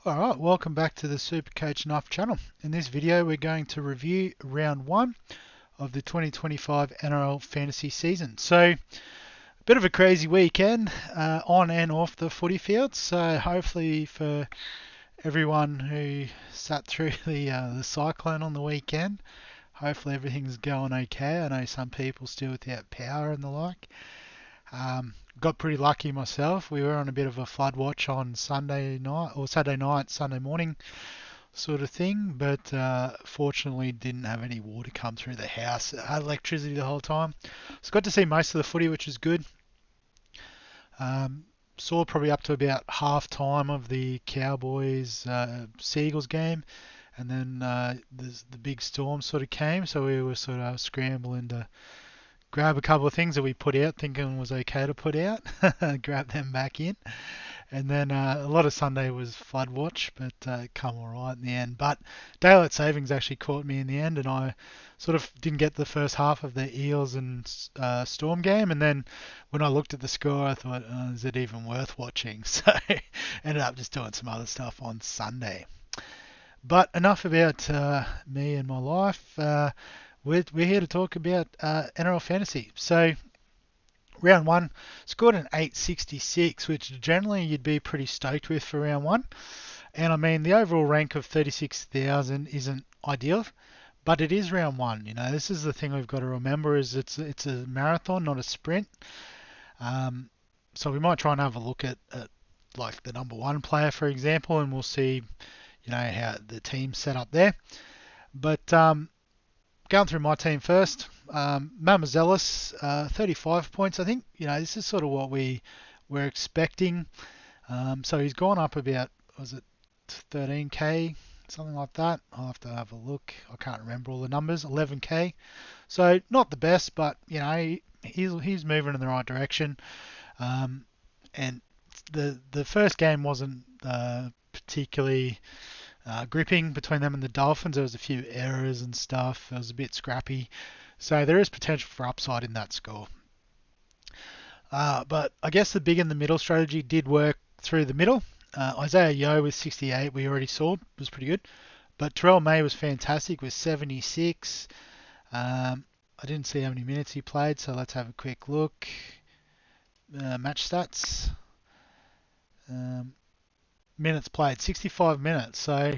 Alright, welcome back to the Supercoach Knife channel. In this video we're going to review round 1 of the 2025 NRL Fantasy season. So, a bit of a crazy weekend on and off the footy field, so hopefully for everyone who sat through the cyclone on the weekend, hopefully everything's going okay. I know some people still without power and the like. Got pretty lucky myself. We were on a bit of a flood watch on Sunday night or Saturday night, Sunday morning sort of thing, but fortunately didn't have any water come through the house. It had electricity the whole time. So got to see most of the footy, which is good. Saw probably up to about half time of the Cowboys Seagulls game, and then the big storm sort of came, so we were sort of scrambling to grab a couple of things that we put out thinking was okay to put out, grab them back in. And then a lot of Sunday was flood watch, but come all right in the end. But daylight savings actually caught me in the end, and I sort of didn't get the first half of the Eels and Storm game. And then when I looked at the score, I thought, is it even worth watching? So ended up just doing some other stuff on Sunday. But enough about me and my life. We're here to talk about NRL Fantasy. So, round 1 scored an 866, which generally you'd be pretty stoked with for round 1. And I mean, the overall rank of 36,000 isn't ideal, but it is round 1. You know, this is the thing we've got to remember: is it's a marathon, not a sprint. So we might try and have a look at like the number 1 player, for example, and we'll see, you know, how the team's set up there. But going through my team first, Mamazelis, 35 points, I think. You know, this is sort of what we were expecting. So he's gone up about, was it 13k, something like that. I'll have to have a look. I can't remember all the numbers. 11k. So not the best, but you know, he's moving in the right direction. And the first game wasn't particularly gripping between them and the Dolphins. There was a few errors and stuff. It was a bit scrappy. So there is potential for upside in that score. But I guess the big in the middle strategy did work through the middle. Isaiah Yeo with 68, we already saw, was pretty good. But Terrell May was fantastic with 76. I didn't see how many minutes he played, so let's have a quick look. Match stats. Minutes played, 65 minutes. So,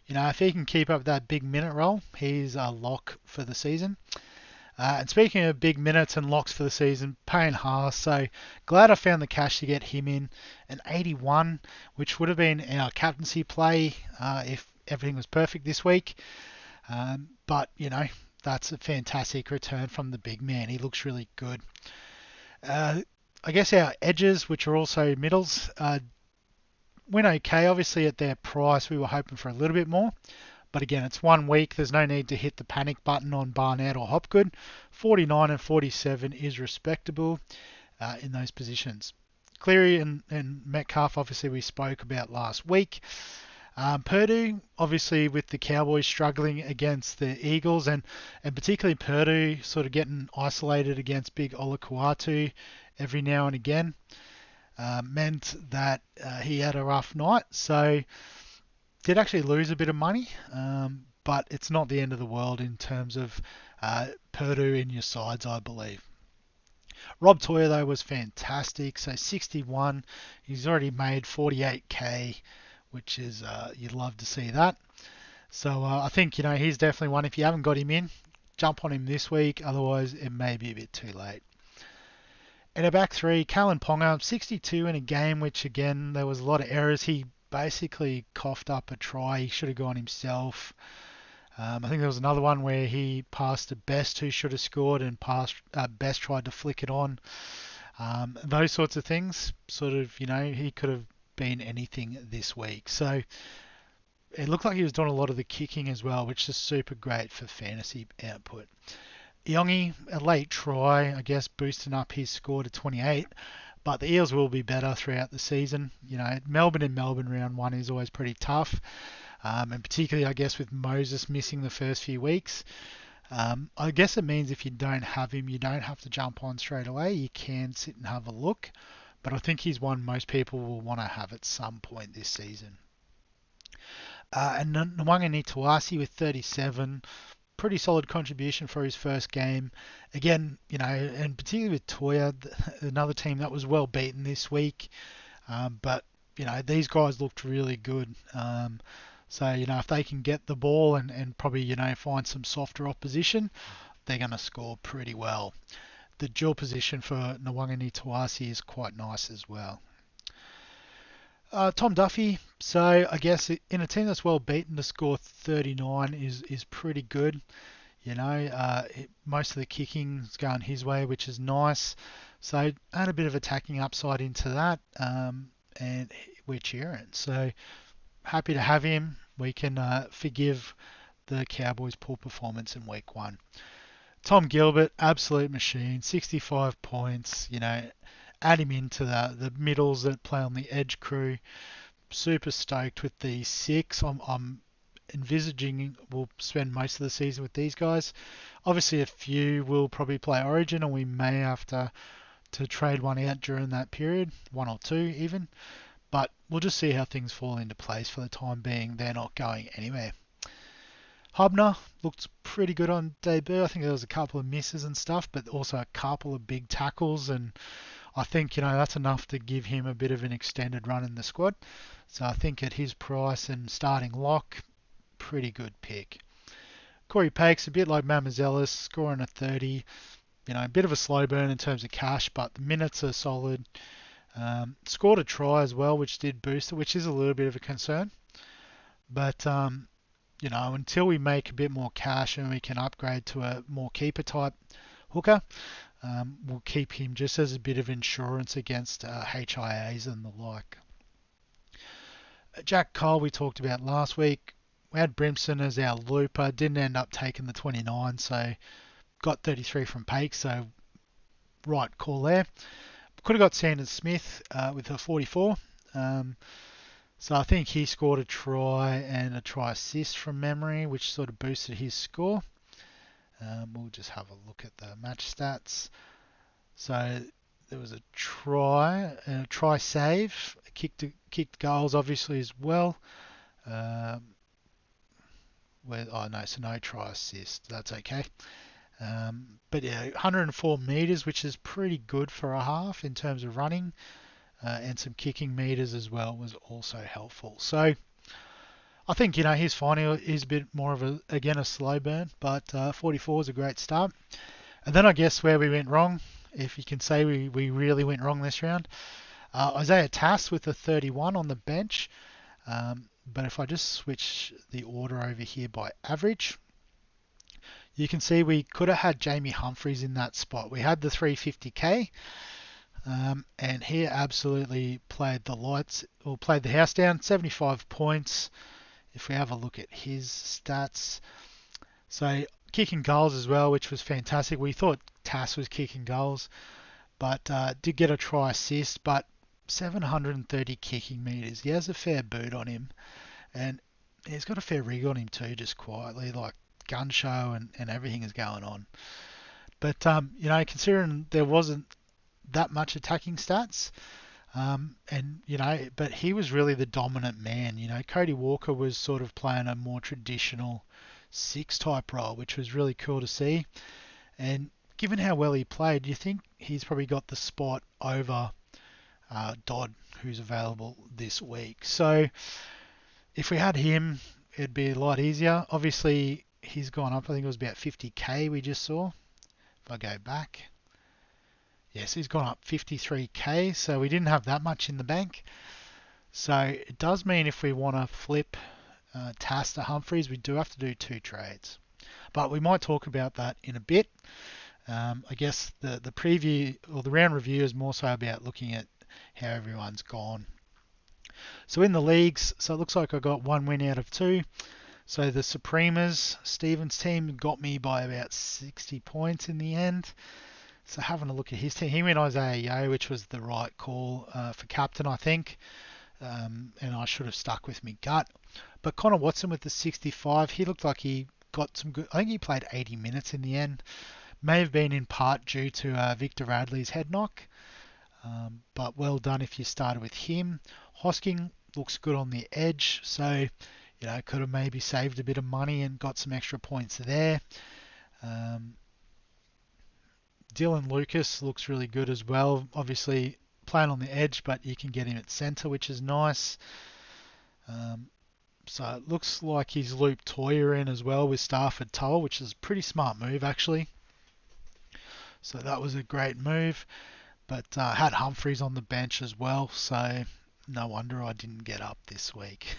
you know, if he can keep up that big minute roll, he's a lock for the season. And speaking of big minutes and locks for the season, Payne Haas. So glad I found the cash to get him in. An 81, which would have been our captaincy play if everything was perfect this week. But, you know, that's a fantastic return from the big man. He looks really good. I guess our edges, which are also middles, went okay. Obviously at their price we were hoping for a little bit more, but again, it's 1 week. There's no need to hit the panic button on Barnett or Hopgood. 49 and 47 is respectable in those positions. Cleary and Metcalf, obviously we spoke about last week. Purdue, obviously with the Cowboys struggling against the Eagles, and particularly Purdue sort of getting isolated against big Olakuatu every now and again, meant that he had a rough night. So did actually lose a bit of money, but it's not the end of the world in terms of Purdue in your sides, I believe. Rob Toyer, though, was fantastic. So 61, he's already made 48k, which is, you'd love to see that. So I think, you know, he's definitely one. If you haven't got him in, jump on him this week. Otherwise, it may be a bit too late. In a back 3, Kalen Ponga, 62 in a game, which again, there was a lot of errors. He basically coughed up a try. He should have gone himself. I think there was another one where he passed to Best, who should have scored, and Best tried to flick it on. Those sorts of things, sort of, you know, he could have been anything this week. So it looked like he was doing a lot of the kicking as well, which is super great for fantasy output. Iongi, a late try, I guess, boosting up his score to 28. But the Eels will be better throughout the season. You know, Melbourne round 1 is always pretty tough. And particularly, I guess, with Moses missing the first few weeks. I guess it means if you don't have him, you don't have to jump on straight away. You can sit and have a look. But I think he's one most people will want to have at some point this season. And Nwanga Tuasi with 37, pretty solid contribution for his first game. Again, and particularly with Toya, another team that was well beaten this week. But, these guys looked really good. So, if they can get the ball and probably, find some softer opposition, they're going to score pretty well. The dual position for Nwanga Tuasi is quite nice as well. Tom Duffy, so I guess in a team that's well beaten to score 39 is pretty good. Most of the kicking's going his way, which is nice. So add a bit of attacking upside into that, and we're cheering. So happy to have him. We can forgive the Cowboys' poor performance in week 1. Tom Gilbert, absolute machine, 65 points. Add him into the middles that play on the edge crew. Super stoked with these 6. I'm envisaging we'll spend most of the season with these guys. Obviously, a few will probably play Origin, and we may have to trade one out during that period, 1 or 2 even. But we'll just see how things fall into place for the time being. They're not going anywhere. Hubner looked pretty good on debut. I think there was a couple of misses and stuff, but also a couple of big tackles, and I think that's enough to give him a bit of an extended run in the squad. So I think at his price and starting lock, pretty good pick. Corey Pakes, a bit like Mamazelis, scoring a 30. A bit of a slow burn in terms of cash, but the minutes are solid. Scored a try as well, which did boost it, which is a little bit of a concern. But until we make a bit more cash and we can upgrade to a more keeper type hooker, we'll keep him just as a bit of insurance against HIAs and the like. Jack Cole we talked about last week. We had Brimson as our looper, didn't end up taking the 29, so got 33 from Pake, so right call there. Could have got Sanders Smith with a 44. So I think he scored a try and a try assist from memory, which sort of boosted his score. We'll just have a look at the match stats. So there was a try and a try save, kicked goals obviously as well. So no try assist. That's okay. But yeah, 104 meters, which is pretty good for a half in terms of running. And some kicking meters as well was also helpful. So I think he's fine. He's a bit more of a slow burn, but 44 is a great start. And then I guess where we went wrong, if you can say we really went wrong this round, Isaiah Tass with a 31 on the bench. But if I just switch the order over here by average, you can see we could have had Jamie Humphries in that spot. We had the 350k. And he absolutely played the house down, 75 points. If we have a look at his stats, so kicking goals as well, which was fantastic. We thought Tass was kicking goals, but did get a try assist, but 730 kicking meters. He has a fair boot on him, and he's got a fair rig on him too, just quietly, like gun show and everything is going on. But considering there wasn't that much attacking stats, but he was really the dominant man. Cody Walker was sort of playing a more traditional 6 type role, which was really cool to see. And given how well he played, you think he's probably got the spot over Dodd, who's available this week. So if we had him, it'd be a lot easier. Obviously, he's gone up. I think it was about 50k we just saw. If I go back. Yes, he's gone up 53k, so we didn't have that much in the bank. So it does mean if we want to flip Tass to Humphries, we do have to do 2 trades. But we might talk about that in a bit. I guess the preview or the round review is more so about looking at how everyone's gone. So in the leagues, so it looks like I got 1 win out of 2. So the Supremas, Stephen's team, got me by about 60 points in the end. So having a look at his team, he went Isaiah Yeo, which was the right call for captain, I think. And I should have stuck with me gut. But Connor Watson with the 65, he looked like he got some good. I think he played 80 minutes in the end. May have been in part due to Victor Radley's head knock, but well done if you started with him. Hosking looks good on the edge, so could have maybe saved a bit of money and got some extra points there. Um, Dylan Lucas looks really good as well. Obviously playing on the edge, but you can get him at centre, which is nice. So it looks like he's looped Toya in as well with Stafford Toll, which is a pretty smart move actually. So that was a great move. But had Humphreys on the bench as well, so no wonder I didn't get up this week.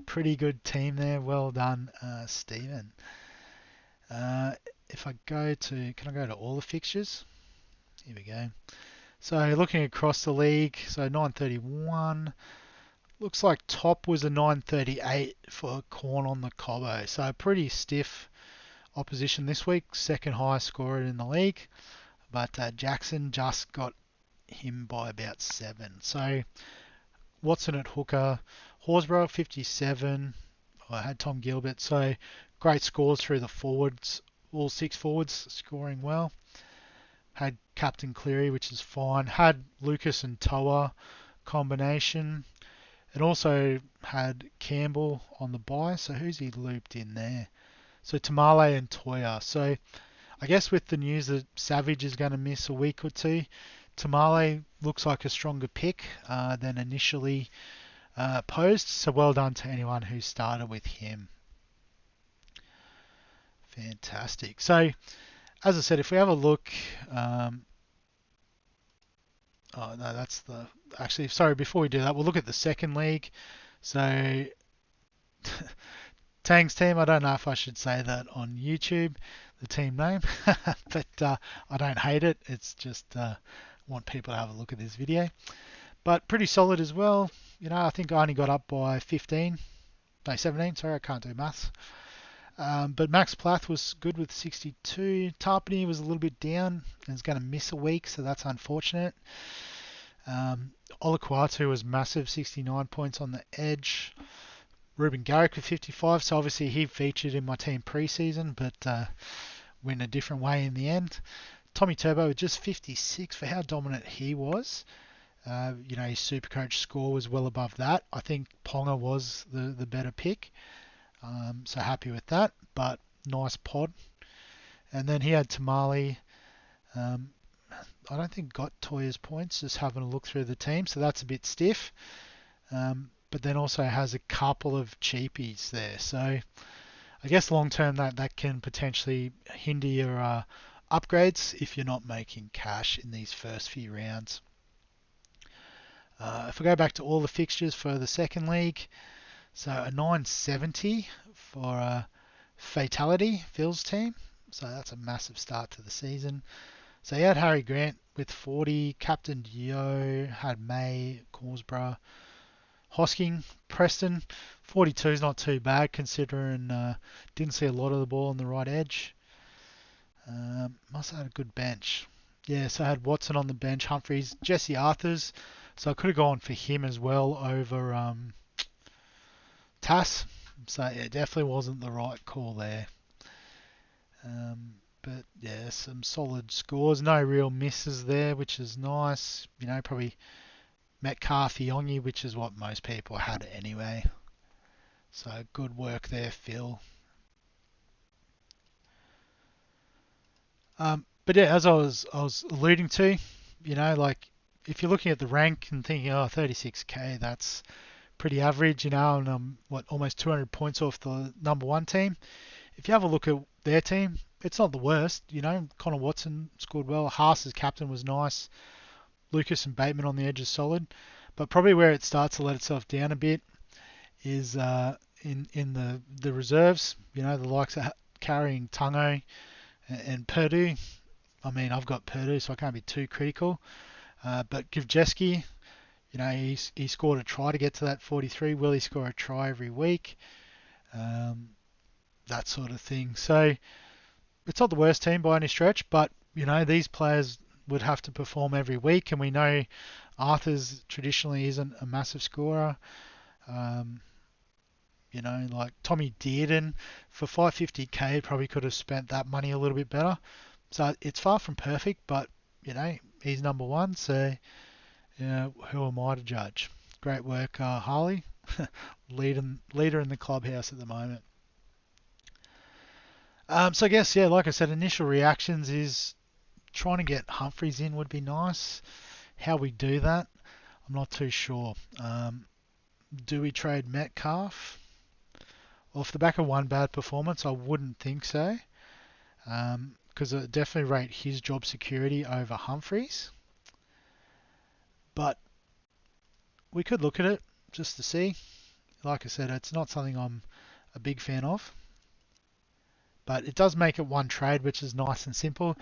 Pretty good team there. Well done, Stephen. If I go to, can I go to all the fixtures? Here we go. So looking across the league, so 931. Looks like top was a 938 for Corn on the Cobbo. So pretty stiff opposition this week. Second highest scorer in the league. But Jackson just got him by about 7. So Watson at hooker. Horsburgh 57. I had Tom Gilbert. So great scores through the forwards. All 6 forwards scoring well. Had Captain Cleary, which is fine. Had Lucas and Toa combination. And also had Campbell on the bye. So who's he looped in there? So Tamale and Toya. So I guess with the news that Savage is going to miss a week or two, Tamale looks like a stronger pick than initially posed. So well done to anyone who started with him. Fantastic. So as I said, if we have a look, oh no, that's the actually. Sorry, before we do that, we'll look at the second league. So Tang's team. I don't know if I should say that on YouTube, the team name, but I don't hate it. It's just want people to have a look at this video. But pretty solid as well. I think I only got up by 15, no 17. Sorry, I can't do maths. But Max Plath was good with 62. Tarpany was a little bit down and is going to miss a week, so that's unfortunate. Olaquatu was massive, 69 points on the edge. Ruben Garrick with 55, so obviously he featured in my team pre-season, but went a different way in the end. Tommy Turbo with just 56 for how dominant he was. His Supercoach score was well above that. I think Ponga was the better pick. So happy with that, but nice pod. And then he had Tamale. I don't think got Toya's points, just having a look through the team, so that's a bit stiff. But then also has a couple of cheapies there. So I guess long term that can potentially hinder your upgrades if you're not making cash in these first few rounds. If we go back to all the fixtures for the second league, so a 970 for Fatality, Phil's team. So that's a massive start to the season. So he had Harry Grant with 40, Captain Dio, had May, Corsborough, Hosking, Preston, 42 is not too bad considering didn't see a lot of the ball on the right edge. Must have had a good bench. Yeah, so I had Watson on the bench, Humphreys, Jesse Arthurs. So I could have gone for him as well over Tass. So yeah, definitely wasn't the right call there. But yeah, some solid scores. No real misses there, which is nice. Probably Metcalf, Yongi, which is what most people had anyway. So good work there, Phil. But yeah, as I was alluding to, like if you're looking at the rank and thinking, oh, 36k, that's pretty average, and I'm almost 200 points off the number 1 team. If you have a look at their team, it's not the worst. Connor Watson scored well. Haas's captain was nice. Lucas and Bateman on the edge is solid. But probably where it starts to let itself down a bit is in the reserves. The likes of carrying Tungo and Purdue. I mean, I've got Purdue, so I can't be too critical. But Givjeski, he scored a try to get to that 43. Will he score a try every week? That sort of thing. So it's not the worst team by any stretch, but these players would have to perform every week, and we know Arthur's traditionally isn't a massive scorer. Like Tommy Dearden for 550k probably could have spent that money a little bit better. So it's far from perfect, but he's number one. So who am I to judge? Great work, Harley, leader in the clubhouse at the moment. So I guess like I said, initial reactions is trying to get Humphreys in would be nice. How we do that, I'm not too sure. Do we trade Metcalf? Off the back of one bad performance, I wouldn't think so. Because I definitely rate his job security over Humphreys. But we could look at it just to see. Like I said, it's not something I'm a big fan of. But it does make it one trade, which is nice and simple.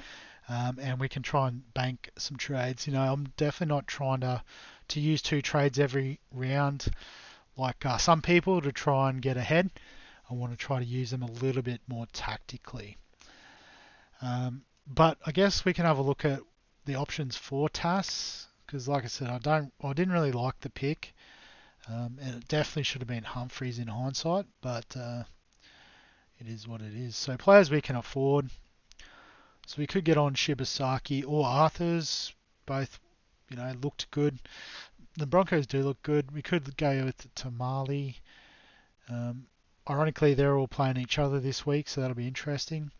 And we can try and bank some trades. I'm definitely not trying to use two trades every round like some people to try and get ahead. I want to try to use them a little bit more tactically. But I guess we can have a look at the options for TAS because, like I said, I didn't really like the pick, and it definitely should have been Humphreys in hindsight. But it is what it is. So players we can afford. So we could get on Shibasaki or Arthurs. Both, looked good. The Broncos do look good. We could go with Tamale. Ironically, they're all playing each other this week, so that'll be interesting.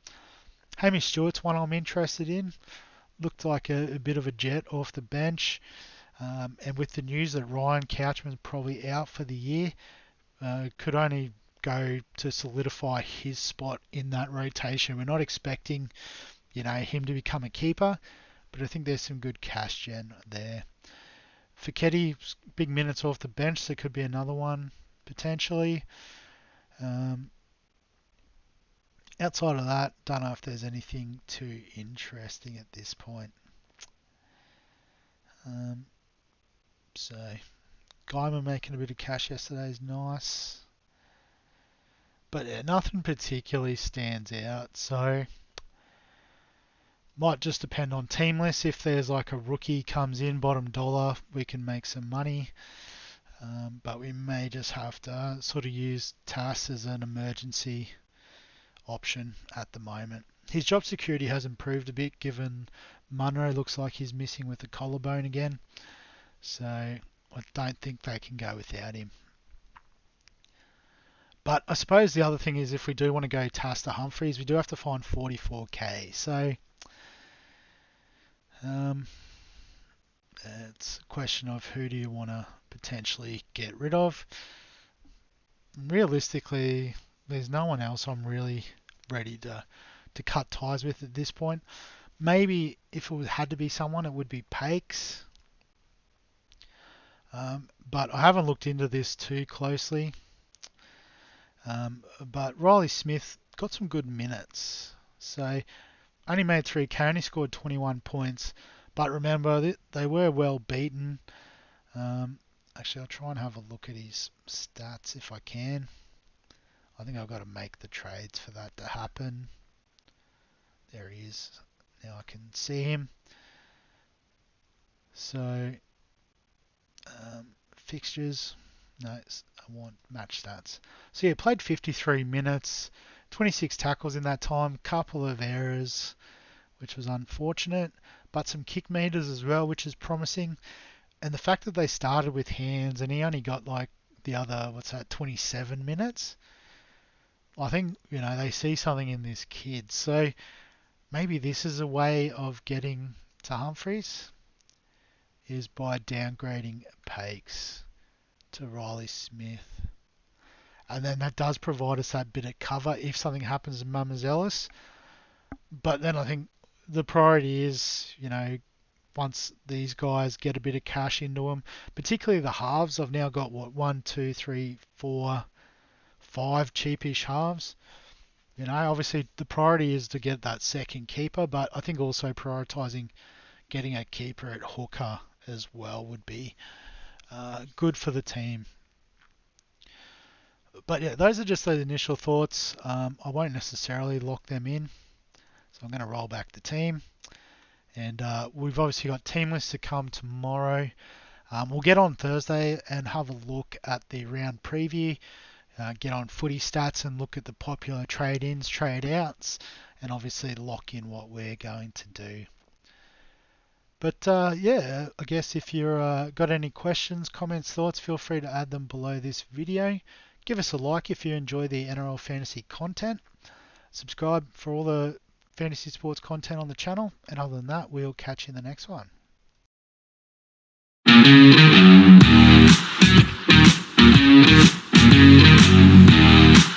Hamish Stewart's one I'm interested in. Looked like a bit of a jet off the bench. And with the news that Ryan Couchman's probably out for the year, could only go to solidify his spot in that rotation. We're not expecting, him to become a keeper, but I think there's some good cash gen there. Fiketti, big minutes off the bench, so could be another one potentially. Outside of that, don't know if there's anything too interesting at this point. So, Guyman making a bit of cash yesterday is nice. But nothing particularly stands out. So, might just depend on team lists. If there's like a rookie comes in, bottom dollar, we can make some money. But we may just have to sort of use TAS as an emergency option at the moment. His job security has improved a bit given Munro looks like he's missing with the collarbone again. So I don't think they can go without him. But I suppose the other thing is if we do want to go TAS to Humphreys, we do have to find 44k. So it's a question of who do you want to potentially get rid of. Realistically, there's no one else I'm really ready to cut ties with at this point. Maybe if it had to be someone, it would be Pakes. But I haven't looked into this too closely. But Riley Smith got some good minutes. So only made 3k, only scored 21 points. But remember, they were well beaten. Actually, I'll try and have a look at his stats if I can. I think I've got to make the trades for that to happen. There he is. Now I can see him. So, fixtures. No, I want match stats. So yeah, played 53 minutes, 26 tackles in that time, couple of errors, which was unfortunate, but some kick meters as well, which is promising. And the fact that they started with hands and he only got like the other, 27 minutes. I think, they see something in this kid. So maybe this is a way of getting to Humphreys is by downgrading Pakes to Riley Smith. And then that does provide us that bit of cover if something happens to Mamazelis. But then I think the priority is, once these guys get a bit of cash into them, particularly the halves, I've now got 1, 2, 3, 4, 5 cheapish halves. Obviously the priority is to get that second keeper, but I think also prioritising getting a keeper at hooker as well would be good for the team. But yeah, those are just the initial thoughts. I won't necessarily lock them in. So I'm going to roll back the team. And we've obviously got team lists to come tomorrow. We'll get on Thursday and have a look at the round preview. get on footy stats and look at the popular trade-ins, trade-outs, and obviously lock in what we're going to do. But yeah, I guess if you've got any questions, comments, thoughts, feel free to add them below this video. Give us a like if you enjoy the NRL Fantasy content. Subscribe for all the fantasy sports content on the channel. And other than that, we'll catch you in the next one.